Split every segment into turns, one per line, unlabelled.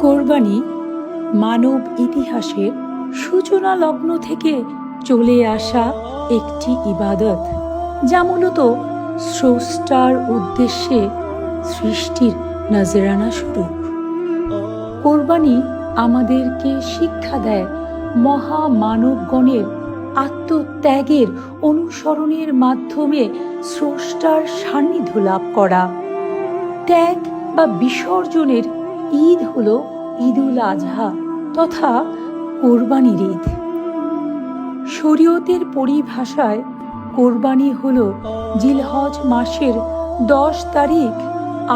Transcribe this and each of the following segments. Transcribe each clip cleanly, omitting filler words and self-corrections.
কোরবানি মানব ইতিহাসের সূচনা লগ্ন থেকে চলে আসা একটি ইবাদত, যা মূলত স্রষ্টার উদ্দেশ্যে সৃষ্টির নজরানা স্বরূপ। কোরবানি আমাদেরকে শিক্ষা দেয় মহামানবগণের আত্মত্যাগের অনুসরণের মাধ্যমে স্রষ্টার সান্নিধ্য লাভ করা। ত্যাগ বা বিসর্জনের ঈদ হল ঈদুল আজহা তথা কোরবানির ঈদ। শরীয়তের পরিভাষায় কোরবানি হল জিলহজ মাসের 10 তারিখ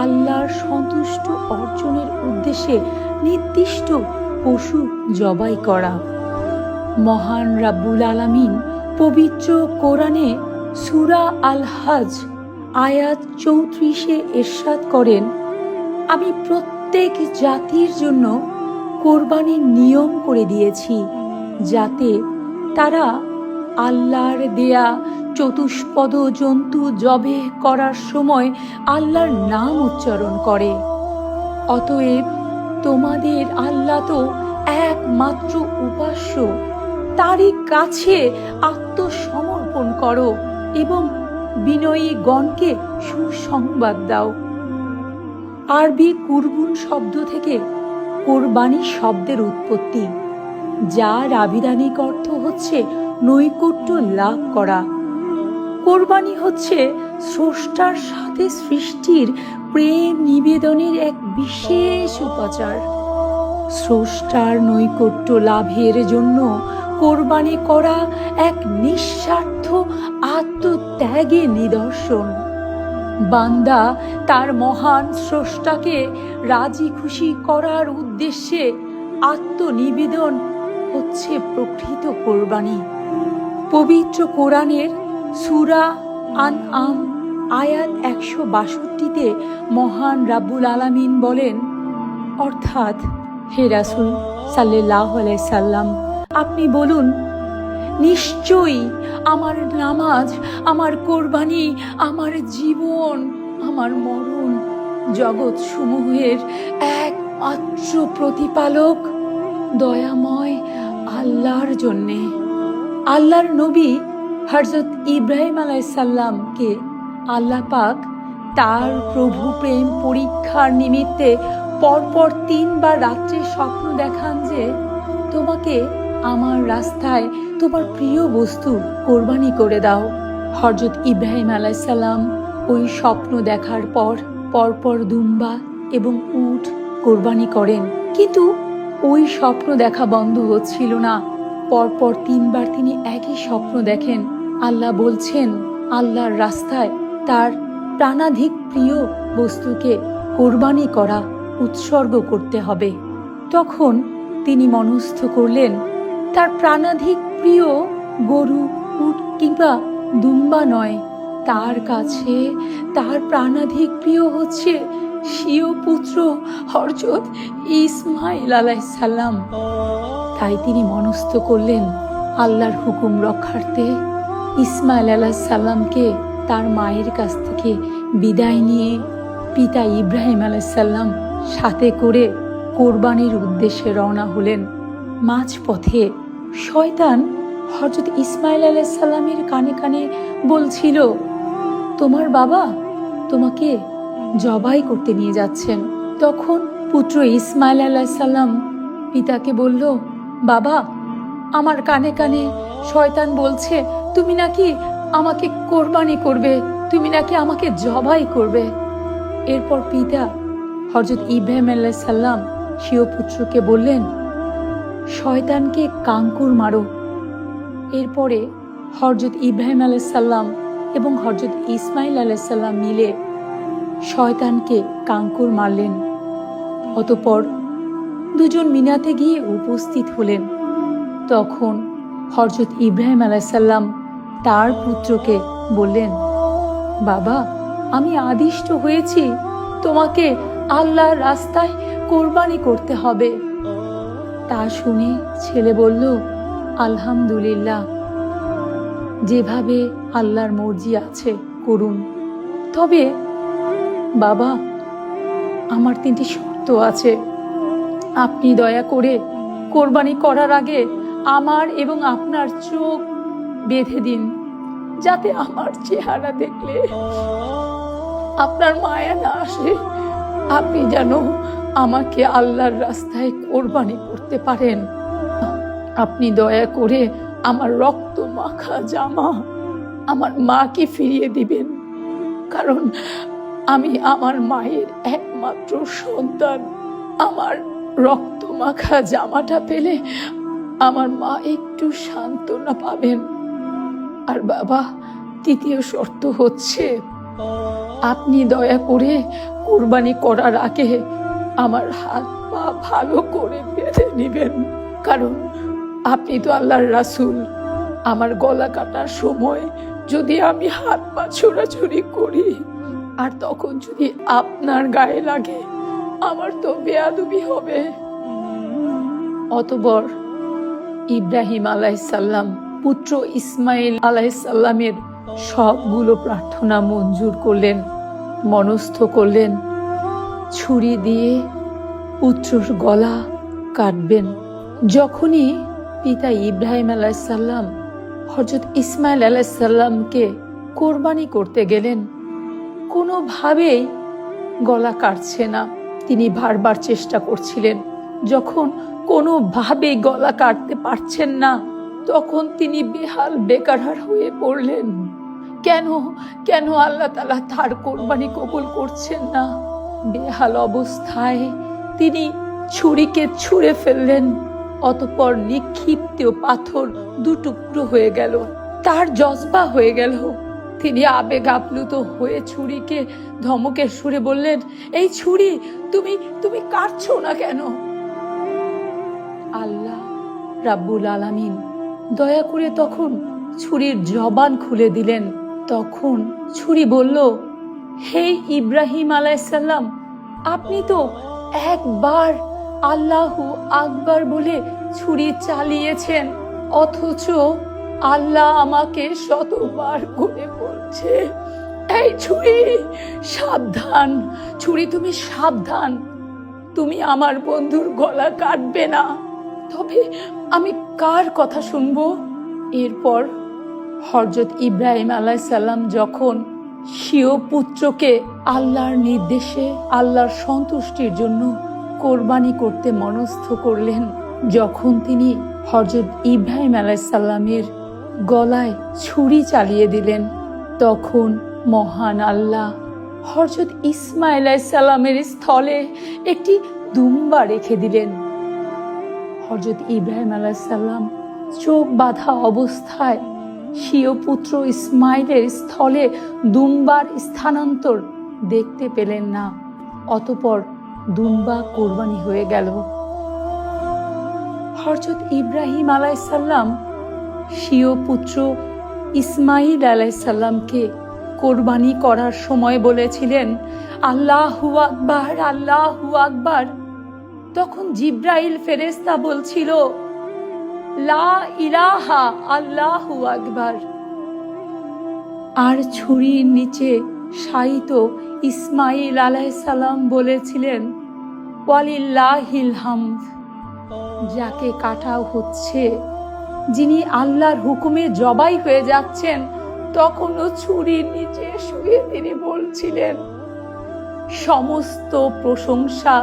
আল্লাহর সন্তুষ্ট অর্জনের উদ্দেশ্যে নির্দিষ্ট পশু জবাই করা। মহান রাব্বুল আলামিন পবিত্র কোরআনে সূরা আল হজ আয়াত 34-এ ইরশাদ করেন, আমি প্রত্যেক জাতির জন্য কোরবানির নিয়ম করে দিয়েছি, যাতে তারা আল্লাহর দেয়া চতুষ্পদ জন্তু জবেহ করার সময় আল্লাহর নাম উচ্চারণ করে। অতএব তোমাদের আল্লাহ তো একমাত্র উপাস্য, তারই কাছে আত্মসমর্পণ করো এবং বিনয়ী গণকে সুসংবাদ দাও। আরবি কুরবুন শব্দ থেকে কোরবানি শব্দের উৎপত্তি, যার আবিধানিক অর্থ হচ্ছে নৈকট্য লাভ করা। কোরবানি হচ্ছে স্রষ্টার সাথে সৃষ্টির প্রেম নিবেদনের এক বিশেষ উপাচার। স্রষ্টার নৈকট্য লাভের জন্য কোরবানি করা এক নিঃস্বার্থ আত্মত্যাগের নিদর্শন। বান্দা তার মহান স্রষ্টাকে রাজি খুশি করার উদ্দেশ্যে আত্মনিবেদন হচ্ছে প্রকৃত কোরবানি। পবিত্র কোরআনের সূরা আনআম আয়াত 162-তে মহান রাব্বুল আলামিন বলেন, অর্থাৎ হে রাসূল সাল্লাল্লাহু আলাইহি সাল্লাম, আপনি বলুন, নিশ্চয়ই আমার নামাজ, আমার কোরবানি, আমার জীবন, আমার মরণ জগৎ সমূহের একমাত্র প্রতিপালক দয়াময় আল্লাহর জন্যে। আল্লাহর নবী হযরত ইব্রাহিম আলাইহিস সালামকে আল্লাহ পাক তার প্রভু প্রেম পরীক্ষার নিমিত্তে পরপর 3 বার রাত্রে স্বপ্ন দেখান যে তোমাকে আমার রাস্তায় তোমার প্রিয় বস্তু কোরবানি করে দাও। হযরত ইব্রাহিম আলাইহিস সালাম ওই স্বপ্ন দেখার পর পরপর দুম্বা এবং উট কোরবানি করেন, কিন্তু ওই স্বপ্ন দেখা বন্ধ হচ্ছিল না। পরপর 3 বার তিনি একই স্বপ্ন দেখেন। আল্লাহ বলছেন আল্লাহর রাস্তায় তার প্রাণাধিক প্রিয় বস্তুকে কোরবানি করা, উৎসর্গ করতে হবে। তখন তিনি মনস্থ করলেন তার প্রাণাধিক প্রিয় গরু, উট কিংবা দুম্বা নয়, তার কাছে তার প্রাণাধিক প্রিয় হচ্ছে স্বীয় পুত্র হযরত ইসমাঈল আলাইহিস সালাম। তাই তিনি মনস্থ করলেন আল্লাহর হুকুম রক্ষার্থে ইসমাঈল আলাইহিস সালামকে তার মায়ের কাছ থেকে বিদায় নিয়ে পিতা ইব্রাহিম আলাইহিস সালাম সাথে করে কোরবানির উদ্দেশ্যে রওনা হলেন। মাঝপথে শয়তান হযরত ইসমাঈল আলাইহিস সালামের কানে কানে বলছিল, তোমার বাবা তোমাকে জবাই করতে নিয়ে যাচ্ছেন। তখন পুত্র ইসমাঈল আলাইহিস সালাম পিতাকে বলল, বাবা, আমার কানে কানে শয়তান বলছে তুমি নাকি আমাকে কোরবানি করবে, তুমি নাকি আমাকে জবাই করবে। এরপর পিতা হযরত ইব্রাহিম আলাইহিস সালাম স্বীয় পুত্রকে বললেন, শয়তানকে কাঙ্কুর মারো। এরপরে হযরত ইব্রাহিম আলাইহিস সালাম এবং হযরত ইসমাঈল আলাইহিস সালাম মিলে শয়তানকে কাঙ্কুর মারলেন। অতঃপর দুজন মিনাতে গিয়ে উপস্থিত হলেন। তখন হযরত ইব্রাহিম আলাইহিস সালাম তার পুত্রকে বললেন, বাবা, আমি আদিষ্ট হয়েছি, তোমাকে আল্লাহর রাস্তায় কোরবানি করতে হবে। তা শুনে ছেলে বলল, আলহামদুলিল্লাহ, যেভাবে আল্লাহর মর্জি আছে করুন। তবে বাবা, আমার 3টি শর্ত আছে। আপনি দয়া করে কোরবানি করার আগে আমার এবং আপনার চোখ বেঁধে দিন, যাতে আমার চেহারা দেখলে আপনার মায়া না আসে। আপনি যেন আমাকে আল্লাহর রাস্তায় কোরবানি করতে পারেন। আপনি দয়া করে আমার রক্ত মাখা জামা আমার মাকে ফিরিয়ে দিবেন, কারণ আমি আমার মায়ের একমাত্র সন্তান। আমার রক্ত মাখা জামাটা পেলে আমার মা একটু সান্ত্বনা পাবেন। আর বাবা, 3য় শর্ত হচ্ছে, আপনি দয়া করে কোরবানি করার আগে আমার হাত পা ভালো করে বেঁধে নিবেন, কারণ আপনি তো আল্লাহর রাসূল। আমার গলা কাটার সময় যদি আমি হাত পা ছোড়াছুড়ি করি আর তখন যদি আপনার গায়ে লাগে, আমার তো বেয়াদবি হবে। অতঃপর ইব্রাহিম আলাইহিসসালাম পুত্র ইসমাইল আলাইহিসসালামের সবগুলো প্রার্থনা মঞ্জুর করলেন, মনস্থ করলেন ছুরি দিয়ে পুত্রর গলা কাটবেন। যখনই পিতা ইব্রাহিম আলাইহিসসালাম হযরত ইসমাইল আলাইহিসসালামকে কোরবানি করতে গেলেন, কোনোভাবেই গলা কাটছে না। তিনি বারবার চেষ্টা করছিলেন। যখন কোনোভাবেই গলা কাটতে পারছেন না, তখন তিনি বেহাল বেকারার হয়ে পড়লেন। কেন কেন আল্লাহ তাআলা তার কোরবানি কবুল করছেন না? বেহাল অবস্থায় তিনি ছুরিকে ছুঁড়ে ফেললেন। অতঃপর নিক্ষিপ্ত পাথর 2 টুকরো হয়ে গেল। তার জজবা হয়ে গেল। তিনি আবেগ আপ্লুত হয়ে ছুরিকে ধমকের সুরে বললেন, এই ছুরি তুমি কাটছো না কেন? আল্লাহ রাব্বুল আলামিন দয়া করে তখন ছুরির জবান খুলে দিলেন। তখন ছুরি বলল, হে ইব্রাহিম আলাইহিসসালাম, আপনি তো একবার আল্লাহু আকবার বলে ছুরি চালিয়েছেন, অথচ আল্লাহ আমাকে শতবার করে বলছে, এই ছুরি সাবধান, ছুরি তুমি সাবধান, তুমি আমার বন্ধুর গলা কাটবে না। তবে আমি কার কথা শুনবো? এরপর হযরত ইব্রাহিম আলাইহিসসালাম যখন স্বীয় পুত্রকে আল্লাহর নির্দেশে আল্লাহর সন্তুষ্টির জন্য কোরবানি করতে মনস্থ করলেন, যখন তিনি হযরত ইব্রাহিম আলাইহিসসালামের গলায় ছুরি চালিয়ে দিলেন, তখন মহান আল্লাহ হযরত ইসমাইল আলাইহিসসালামের স্থলে একটি দুম্বা রেখে দিলেন। হযরত ইব্রাহিম আলাইহিসসালাম চোখ বাঁধা অবস্থায় স্বীয় পুত্র ইসমাইলের স্থলে দুম্বার স্থানান্তর দেখতে পেলেন না। অতঃপর দুম্বা কোরবানি হয়ে গেল। হযরত ইব্রাহিম আলাইহিসসালাম স্বীয় পুত্র ইসমাইল আলাইহিসসালামকে কোরবানি করার সময় বলেছিলেন, আল্লাহু আকবার, আল্লাহু আকবার। তখন জিব্রাইল ফেরেশতা বলছিল, লা ইলাহা আল্লাহু আকবার। আর ছুরির নিচে শায়িত ইসমাইল আলাইহিসসালাম বলেছিলেন, ওয়ালিল্লাহিল হামদ। যাকে কাটা হচ্ছে, যিনি আল্লাহর হুকুমে জবাই হয়ে যাচ্ছেন, তখনও ছুরির নিচে শুয়ে তিনি বলছিলেন, সমস্ত প্রশংসা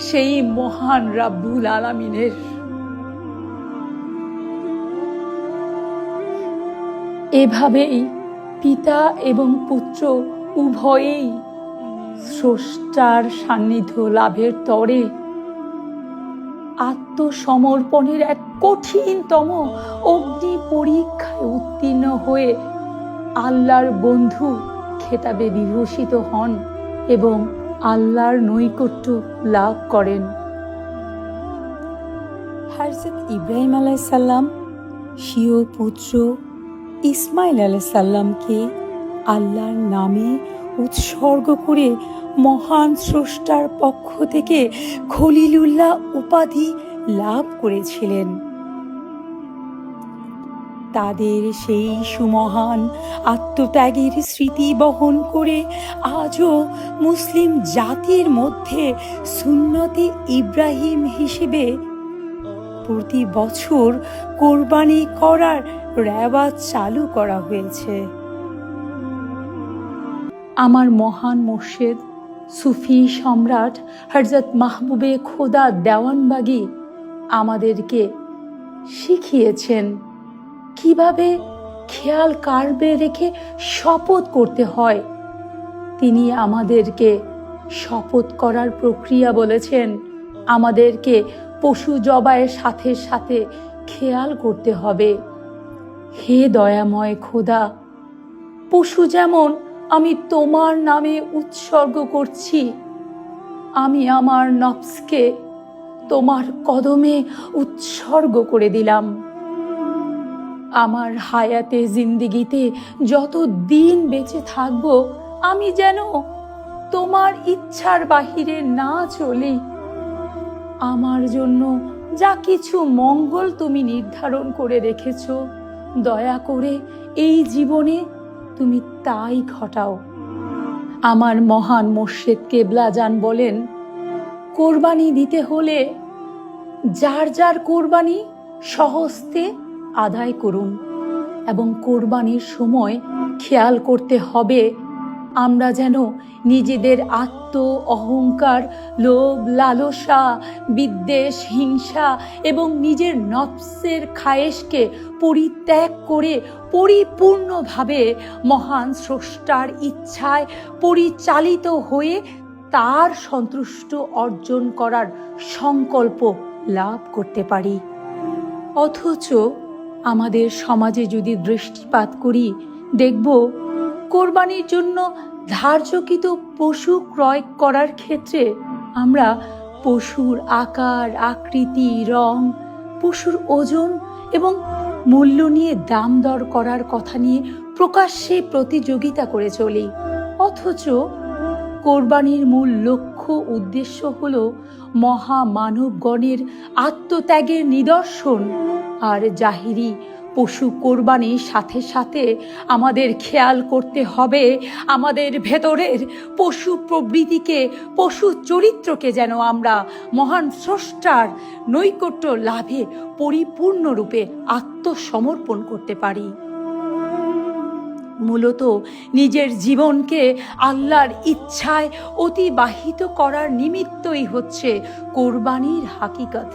সেই মহান রাব্বুল আলামিনের। এভাবেই পিতা এবং পুত্র উভয়েই স্রষ্টার সান্নিধ্য লাভের তরে আত্মসমর্পণের এক কঠিনতম অগ্নি পরীক্ষায় উত্তীর্ণ হয়ে আল্লাহর বন্ধু খেতাবে বিভূষিত হন এবং আল্লাহর নৈকট্য লাভ করেন। হযরত ইব্রাহিম আলাইহিসসালাম স্বীয় পুত্র ইসমাইল আলাইহিসসালামকে আল্লাহর নামে উৎসর্গ করে মহান স্রষ্টার পক্ষ থেকে খলিলুল্লাহ উপাধি লাভ করেছিলেন। তাদের সেই সুমহান আত্মত্যাগের স্মৃতি বহন করে আজও মুসলিম জাতির মধ্যে সুন্নতে ইব্রাহিম হিসেবে প্রতি বছর কোরবানি করার রেওয়াজ চালু করা হয়েছে। আমার মহান মুর্শিদ সুফি সম্রাট হযরত মাহবুবে খোদা দেওয়ানবাগী আমাদেরকে শিখিয়েছেন কিভাবে খেয়াল কারবে রেখে শপথ করতে হয়। তিনি আমাদেরকে শপথ করার প্রক্রিয়া বলেছেন। আমাদেরকে পশু জবাইয়ের সাথে সাথে খেয়াল করতে হবে, হে দয়াময় খোদা, পশু যেমন আমি তোমার নামে উৎসর্গ করছি, আমি আমার নফসকে তোমার কদমে উৎসর্গ করে দিলাম। আমার হায়াতে জিন্দিগিতে যত দিন বেঁচে থাকব, আমি যেন তোমার ইচ্ছার বাহিরে না চলি। আমার জন্য যা কিছু মঙ্গল তুমি নির্ধারণ করে রেখেছ, দয়া করে এই জীবনে তুমি তাই ঘটাও। আমার মহান মুর্শিদ কেবলাজান বলেন, কোরবানি দিতে হলে যার যার কোরবানি স্বহস্তে আদায় করুন এবং কোরবানির সময় খেয়াল করতে হবে আমরা যেন নিজেদের আত্ম অহংকার, লোভ, লালসা, বিদ্বেষ, হিংসা এবং নিজের নফসের খায়েশকে পরিত্যাগ করে পরিপূর্ণভাবে মহান স্রষ্টার ইচ্ছায় পরিচালিত হয়ে তার সন্তুষ্ট অর্জন করার সংকল্প লাভ করতে পারি। অথচ আমাদের সমাজে যদি দৃষ্টিপাত করি, দেখব কোরবানির জন্য ধার্যকৃত পশু ক্রয় করার ক্ষেত্রে আমরা পশুর আকার, আকৃতি, রং, পশুর ওজন এবং মূল্য নিয়ে দাম দর করার কথা নিয়ে প্রকাশ্যে প্রতিযোগিতা করে চলি। অথচ কোরবানির মূল লক্ষ্য উদ্দেশ্য হল মহামানবগণের আত্মত্যাগের নিদর্শন। আর জাহিরি পশু কোরবানির সাথে সাথে আমাদের খেয়াল করতে হবে আমাদের ভেতরের পশু প্রবৃত্তিকে, পশু চরিত্রকে যেন আমরা মহান স্রষ্টার নৈকট্য লাভে পরিপূর্ণরূপে আত্মসমর্পণ করতে পারি। মূলত নিজের জীবনকে আল্লাহর ইচ্ছায় অতিবাহিত করার নিমিত্তই হচ্ছে কোরবানির হাকিকত।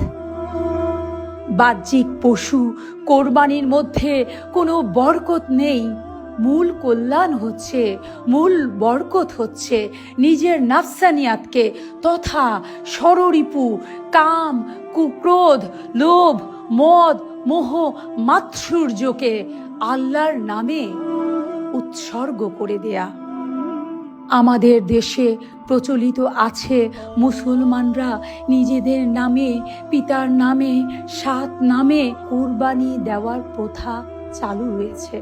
বাহ্যিক পশু কোরবানির মধ্যে কোনো বরকত নেই। মূল কল্যাণ হচ্ছে, মূল বরকত হচ্ছে নিজের নাফসানিয়াতকে তথা ষড়রিপু, কাম, কুক্রোধ, লোভ, মদ, মোহ, মাৎসর্যকে আল্লাহর নামে উৎসর্গ করে দেয়া। আমাদের দেশে প্রচলিত আছে মুসলমানরা নিজেদের নামে, পিতার নামে, সাত নামে কুরবানি দেওয়ার প্রথা চালু রয়েছে।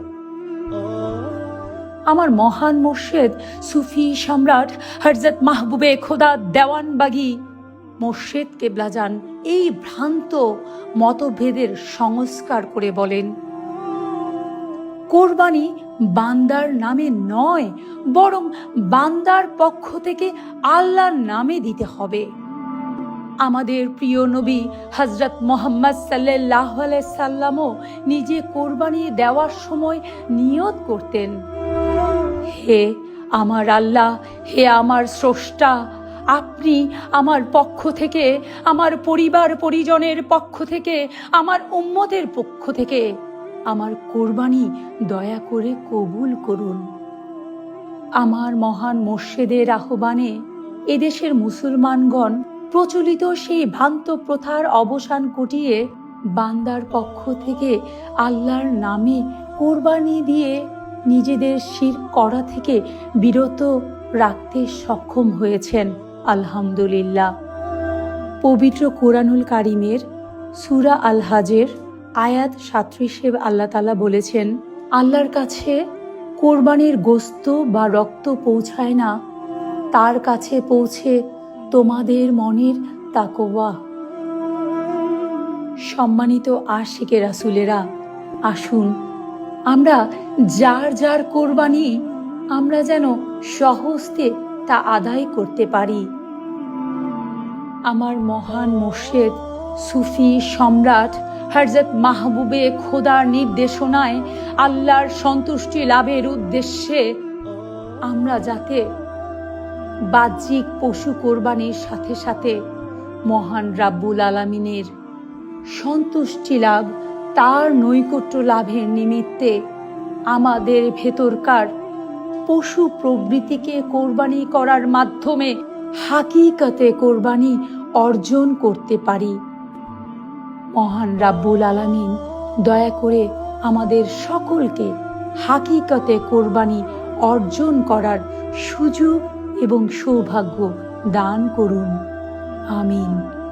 আমার মহান মুর্শিদ সুফি সম্রাট হযরত মাহবুবে খোদা দেওয়ানবাগী মুর্শিদ কেবলাজান এই ভ্রান্ত মতভেদের সংস্কার করে বলেন, কোরবানি বান্দার নামে নয়, বরং বান্দার পক্ষ থেকে আল্লাহর নামে দিতে হবে। আমাদের প্রিয় নবী হযরত মুহাম্মদ সাল্লাল্লাহু আলাইহি সাল্লামও নিজে কোরবানি দেওয়ার সময় নিয়ত করতেন, হে আমার আল্লাহ, হে আমার স্রষ্টা, আপনি আমার পক্ষ থেকে, আমার পরিবার পরিজনের পক্ষ থেকে, আমার উম্মতের পক্ষ থেকে আমার কোরবানি দয়া করে কবুল করুন। আমার মহান মুর্শিদের আহ্বানে এদেশের মুসলমানগণ প্রচলিত সেই ভ্রান্ত প্রথার অবসান ঘটিয়ে বান্দার পক্ষ থেকে আল্লাহর নামে কোরবানি দিয়ে নিজেদের শিরক করা থেকে বিরত রাখতে সক্ষম হয়েছেন। আলহামদুলিল্লাহ। পবিত্র কোরআনুল কারিমের সূরা আল হাজের আয়াত 37-এ আল্লাহ তাআলা বলেছেন, আল্লাহর কাছে কোরবানির গোস্ত বা রক্ত পৌঁছায় না, তার কাছে পৌঁছে তোমাদের মনের তাকওয়া। সম্মানিত আশিকে রাসূলেরা, আসুন আমরা যার যার কোরবানি আমরা যেন সহজে তা আদায় করতে পারি। আমার মহান মুর্শিদ সুফি সম্রাট হযরত মাহবুবে খোদার নির্দেশনায় আল্লাহর সন্তুষ্টি লাভের উদ্দেশ্যে আমরা যাতে বাহ্যিক পশু কোরবানির সাথে সাথে মহান রাব্বুল আলামিনের সন্তুষ্টি লাভ, তার নৈকট্য লাভের নিমিত্তে আমাদের ভেতরকার পশু প্রবৃত্তিকে কোরবানি করার মাধ্যমে হাকিকতে কোরবানি অর্জন করতে পারি। মহান রাব্বুল আলামিন দয়া করে আমাদের সকলকে হাকিকতে কোরবানি অর্জন করার সুযোগ এবং সৌভাগ্য দান করুন। আমিন।